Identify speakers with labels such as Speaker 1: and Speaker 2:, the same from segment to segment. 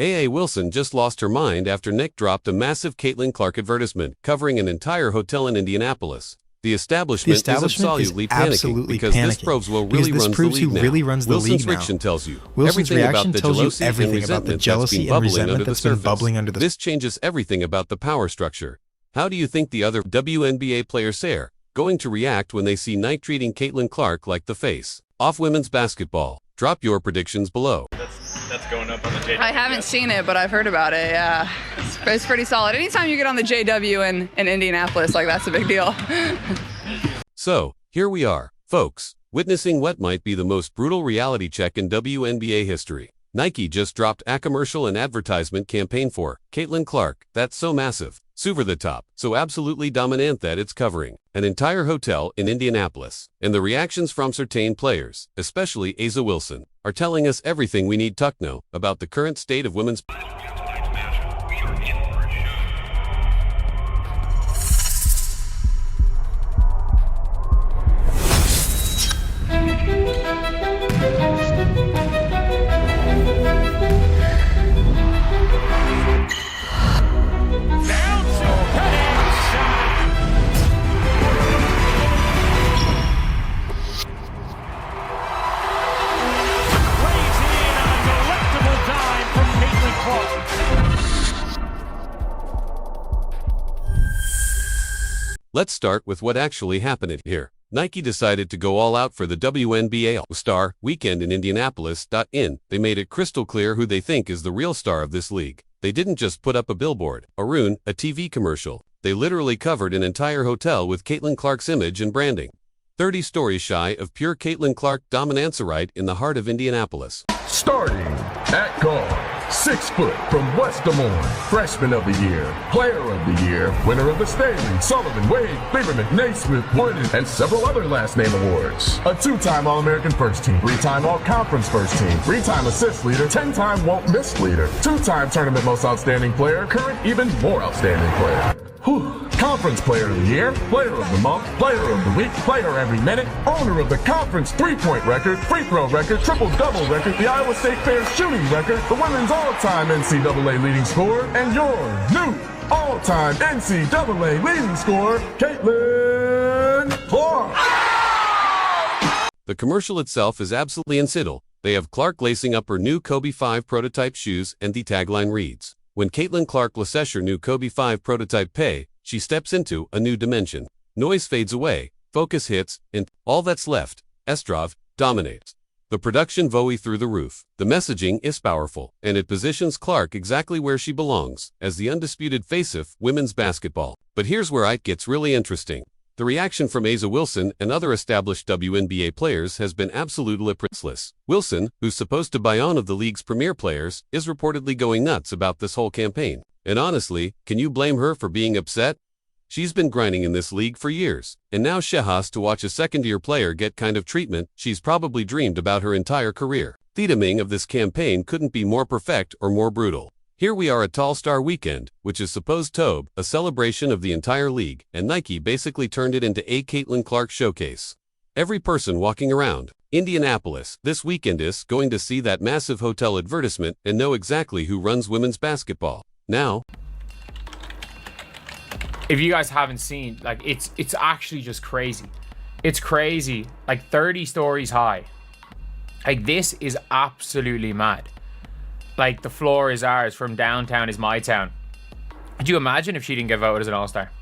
Speaker 1: A.A. Wilson just lost her mind after Nick dropped a massive Caitlin Clark advertisement covering an entire hotel in Indianapolis. The establishment is absolutely panicking because this proves who really runs the league now. Wilson's reaction tells you everything about the jealousy and resentment that's been bubbling under the surface. This changes everything about the power structure. How do you think the other WNBA players are going to react when they see Nike treating Caitlin Clark like the face of women's basketball? Drop your predictions below.
Speaker 2: That's going up on the JW.
Speaker 3: I haven't seen it, but I've heard about it. Yeah, it's pretty solid. Anytime you get on the JW in Indianapolis, like, that's a big deal.
Speaker 1: So, here we are, folks, witnessing what might be the most brutal reality check in WNBA history. Nike just dropped a commercial and advertisement campaign for Caitlin Clark that's so massive, so over the top, so absolutely dominant that it's covering an entire hotel in Indianapolis. And the reactions from certain players, especially A.A. Wilson, are telling us everything we need to know about the current state of women's Let's start with what actually happened here. Nike decided to go all out for the WNBA All-Star Weekend in Indianapolis. They made it crystal clear who they think is the real star of this league. They didn't just put up a billboard, a TV commercial. They literally covered an entire hotel with Caitlin Clark's image and branding. 30 stories shy of pure Caitlin Clark dominance right in the heart of Indianapolis.
Speaker 4: Starting at guard. 6 foot from West Des Moines, Freshman of the Year, Player of the Year, winner of the Staley, Sullivan, Wade, Lieberman, Naismith, Wooden, and several other last name awards. A 2-time All-American First Team, 3-time All-Conference First Team, 3-time assist leader, 10-time won't miss leader, 2-time Tournament Most Outstanding Player, current even more outstanding player. Whew. Conference Player of the Year, Player of the Month, Player of the Week, Player every minute, owner of the conference 3-point record, free throw record, triple-double record, the Iowa State Fair shooting record, the women's all-time NCAA leading scorer, and your new all-time NCAA leading scorer, Caitlin Clark.
Speaker 1: The commercial itself is absolutely incidental. They have Clark lacing up her new Kobe 5 prototype shoes, and the tagline reads, "When Caitlin Clark laces her new Kobe 5 prototype pay, she steps into a new dimension. Noise fades away, focus hits, and all that's left, Estrov, dominates." The production voe through the roof. The messaging is powerful, and it positions Clark exactly where she belongs, as the undisputed face of women's basketball. But here's where it gets really interesting. The reaction from A.A. Wilson and other established WNBA players has been absolutely priceless. Wilson, who's supposed to be one of the league's premier players, is reportedly going nuts about this whole campaign. And honestly, can you blame her for being upset? She's been grinding in this league for years, and now she has to watch a second-year player get kind of treatment she's probably dreamed about her entire career. The timing of this campaign couldn't be more perfect or more brutal. Here we are at All-Star Weekend, which is supposed to be a celebration of the entire league, and Nike basically turned it into a Caitlin Clark showcase. Every person walking around Indianapolis this weekend is going to see that massive hotel advertisement and know exactly who runs women's basketball. Now,
Speaker 2: if you guys haven't seen, like, it's actually just crazy. It's crazy, like 30 stories high. Like, this is absolutely mad. Like, the floor is ours, from downtown is my town. Could you imagine if she didn't get voted as an all-star?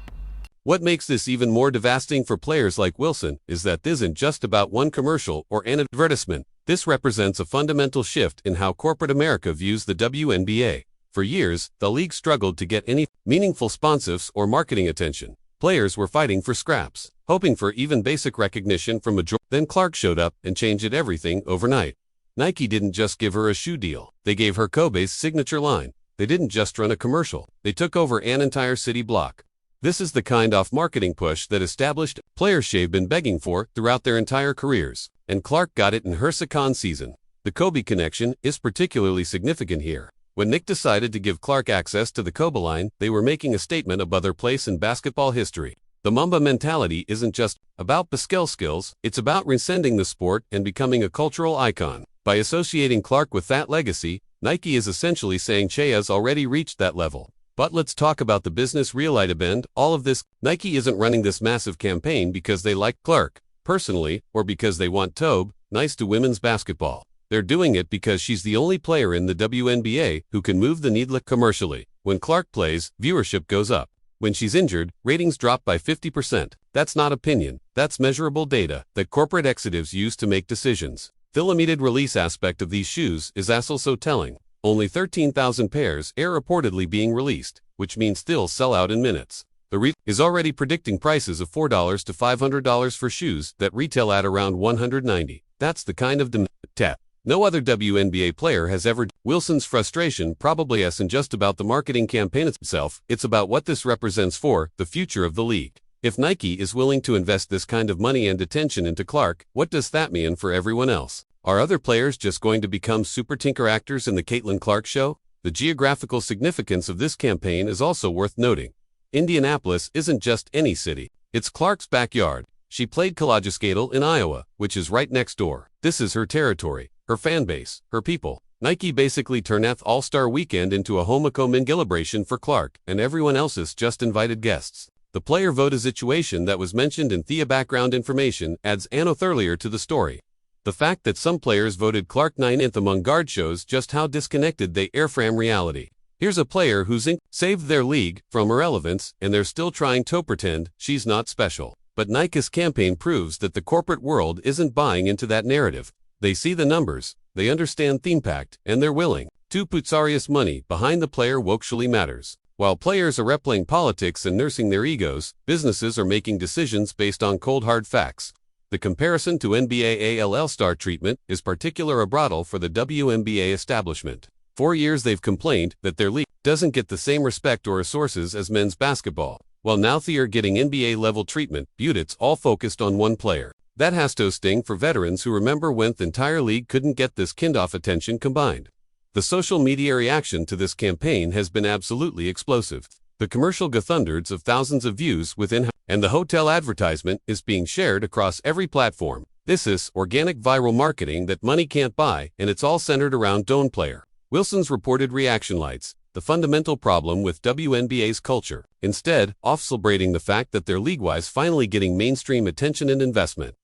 Speaker 1: what makes this even more devastating for players like Wilson is that this isn't just about one commercial or an advertisement. This represents a fundamental shift in how corporate America views the WNBA. For years, the league struggled to get any meaningful sponsorships or marketing attention. Players were fighting for scraps, hoping for even basic recognition from a majority. Then Clark showed up and changed everything overnight. Nike didn't just give her a shoe deal. They gave her Kobe's signature line. They didn't just run a commercial. They took over an entire city block. This is the kind of marketing push that established players have been begging for throughout their entire careers, and Clark got it in her second season. The Kobe connection is particularly significant here. When Nick decided to give Clark access to the Kobe line, they were making a statement about their place in basketball history. The Mamba mentality isn't just about basketball skills, it's about transcending the sport and becoming a cultural icon. By associating Clark with that legacy, Nike is essentially saying Che has already reached that level. But let's talk about the business reality bend. All of this, Nike isn't running this massive campaign because they like Clark, personally, or because they want Tobe, nice to women's basketball. They're doing it because she's the only player in the WNBA who can move the needle commercially. When Clark plays, viewership goes up. When she's injured, ratings drop by 50%. That's not opinion, that's measurable data that corporate executives use to make decisions. The limited release aspect of these shoes is also telling. Only 13,000 pairs are reportedly being released, which means they'll sell out in minutes. The retail is already predicting prices of $4 to $500 for shoes that retail at around $190. That's the kind of demand. No other WNBA player has ever. Wilson's frustration probably isn't just about the marketing campaign itself, it's about what this represents for the future of the league. If Nike is willing to invest this kind of money and attention into Clark, what does that mean for everyone else? Are other players just going to become super tinker actors in the Caitlin Clark show? The geographical significance of this campaign is also worth noting. Indianapolis isn't just any city. It's Clark's backyard. She played collegiate in Iowa, which is right next door. This is her territory, her fan base, her people. Nike basically turned All-Star Weekend into a homecoming celebration for Clark, and everyone else's just invited guests. The player vote situation that was mentioned in the background information adds another earlier to the story. The fact that some players voted Clark 9th among guard shows just how disconnected they are from reality. Here's a player who's saved their league from irrelevance, and they're still trying to pretend she's not special. But Nike's campaign proves that the corporate world isn't buying into that narrative. They see the numbers, they understand the impact, and they're willing to put serious money behind the player what actually matters. While players are replaying politics and nursing their egos, businesses are making decisions based on cold hard facts. The comparison to NBA ALL star treatment is particularly brutal for the WNBA establishment. For years they've complained that their league doesn't get the same respect or resources as men's basketball. While now they are getting NBA-level treatment, it's all focused on one player. That has to sting for veterans who remember when the entire league couldn't get this kind of attention combined. The social media reaction to this campaign has been absolutely explosive. The commercial got hundreds of thousands of views within, and the hotel advertisement is being shared across every platform. This is organic viral marketing that money can't buy, and it's all centered around Don't Player. Wilson's reported reaction lights the fundamental problem with WNBA's culture, instead of celebrating the fact that they're league-wise finally getting mainstream attention and investment.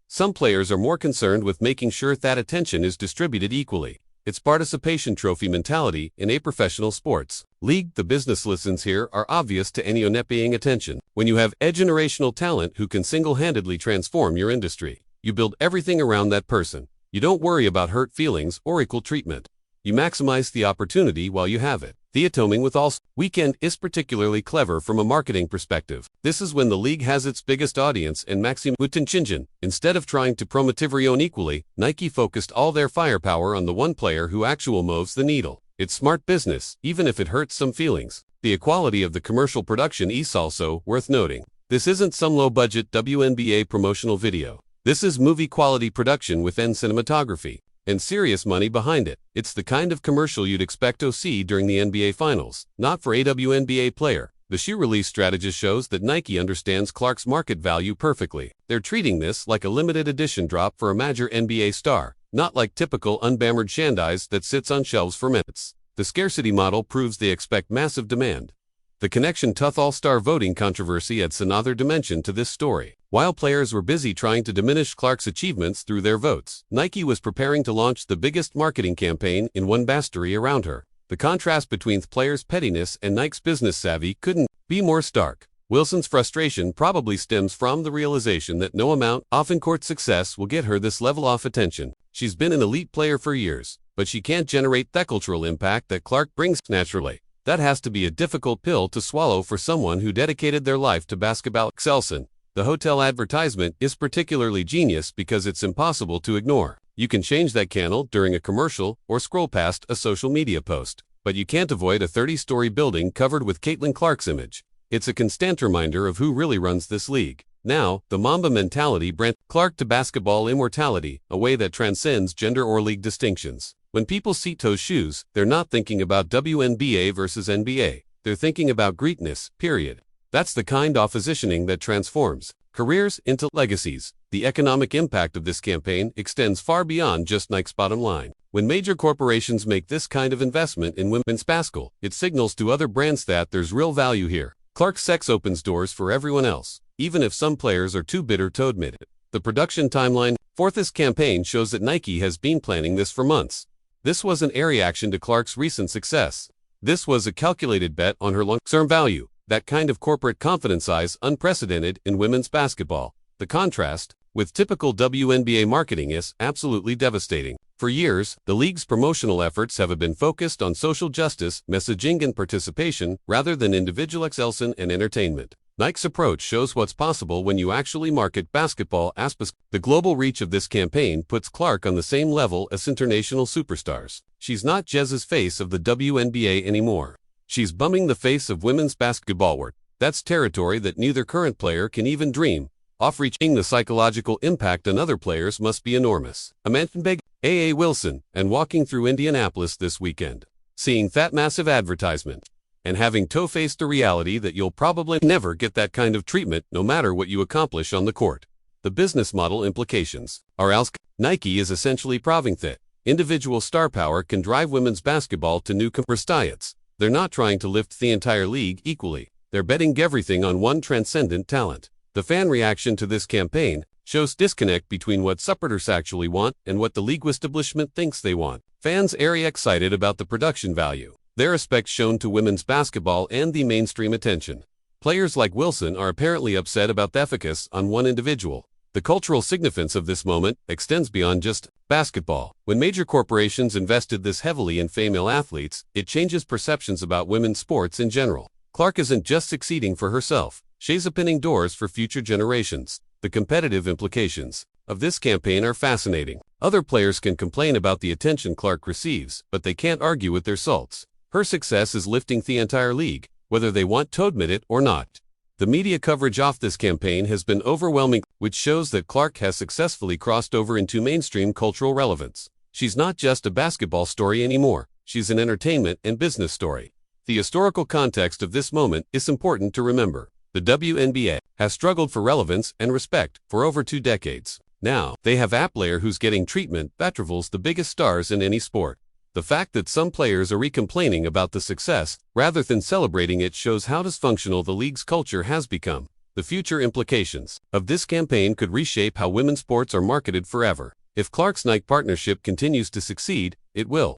Speaker 1: Some players are more concerned with making sure that attention is distributed equally. It's participation trophy mentality in a professional sports league. The business lessons here are obvious to anyone not paying attention. When you have a generational talent who can single-handedly transform your industry, you build everything around that person. You don't worry about hurt feelings or equal treatment. You maximize the opportunity while you have it. The atoming with All Weekend is particularly clever from a marketing perspective. This is when the league has its biggest audience and maximum attention. Instead of trying to promote everyone equally, Nike focused all their firepower on the one player who actually moves the needle. It's smart business, even if it hurts some feelings. The equality of the commercial production is also worth noting. This isn't some low-budget WNBA promotional video. This is movie-quality production with cinematography and serious money behind it. It's the kind of commercial you'd expect to see during the NBA Finals, not for a WNBA player. The shoe release strategist shows that Nike understands Clark's market value perfectly. They're treating this like a limited edition drop for a major NBA star, not like typical unbammered shandise that sits on shelves for minutes. The scarcity model proves they expect massive demand. The connection to All-Star voting controversy adds another dimension to this story. While players were busy trying to diminish Clark's achievements through their votes, Nike was preparing to launch the biggest marketing campaign in one bastory around her. The contrast between the players' pettiness and Nike's business savvy couldn't be more stark. Wilson's frustration probably stems from the realization that no amount of in-court success will get her this level of attention. She's been an elite player for years, but she can't generate the cultural impact that Clark brings naturally. That has to be a difficult pill to swallow for someone who dedicated their life to basketball. Excelson. The hotel advertisement is particularly genius because it's impossible to ignore. You can change that channel during a commercial or scroll past a social media post, but you can't avoid a 30-story building covered with Caitlin Clark's image. It's a constant reminder of who really runs this league. Now, the Mamba mentality brings Clark to basketball immortality, a way that transcends gender or league distinctions. When people see Toe's shoes, they're not thinking about WNBA versus NBA. They're thinking about greatness, period. That's the kind of positioning that transforms careers into legacies. The economic impact of this campaign extends far beyond just Nike's bottom line. When major corporations make this kind of investment in women's basketball, it signals to other brands that there's real value here. Clark's sex opens doors for everyone else, even if some players are too bitter to admit it. The production timeline for this campaign shows that Nike has been planning this for months. This wasn't a reaction to Clark's recent success. This was a calculated bet on her long-term value. That kind of corporate confidence is unprecedented in women's basketball. The contrast with typical WNBA marketing is absolutely devastating. For years, the league's promotional efforts have been focused on social justice, messaging, and participation rather than individual excellence and entertainment. Nike's approach shows what's possible when you actually market basketball aspects. The global reach of this campaign puts Clark on the same level as international superstars. She's not Jez's face of the WNBA anymore. She's bumming the face of women's basketball world. That's territory that neither current player can even dream of reaching. The psychological impact on other players must be enormous. Imagine Big A.A. Wilson and walking through Indianapolis this weekend, seeing that massive advertisement, and having to face the reality that you'll probably never get that kind of treatment no matter what you accomplish on the court. The business model implications are else. Nike is essentially proving that individual star power can drive women's basketball to new heights. They're not trying to lift the entire league equally. They're betting everything on one transcendent talent. The fan reaction to this campaign shows disconnect between what supporters actually want and what the league establishment thinks they want. Fans are excited about the production value, their respect shown to women's basketball, and the mainstream attention. Players like Wilson are apparently upset about the focus on one individual. The cultural significance of this moment extends beyond just basketball. When major corporations invested this heavily in female athletes, it changes perceptions about women's sports in general. Clark isn't just succeeding for herself, she's opening doors for future generations. The competitive implications of this campaign are fascinating. Other players can complain about the attention Clark receives, but they can't argue with their results. Her success is lifting the entire league, whether they want to admit it or not. The media coverage of this campaign has been overwhelming, which shows that Clark has successfully crossed over into mainstream cultural relevance. She's not just a basketball story anymore, she's an entertainment and business story. The historical context of this moment is important to remember. The WNBA has struggled for relevance and respect for over 2 decades. Now, they have a player who's getting treatment that rivals the biggest stars in any sport. The fact that some players are complaining about the success rather than celebrating it shows how dysfunctional the league's culture has become. The future implications of this campaign could reshape how women's sports are marketed forever. If Clark's Nike partnership continues to succeed, it will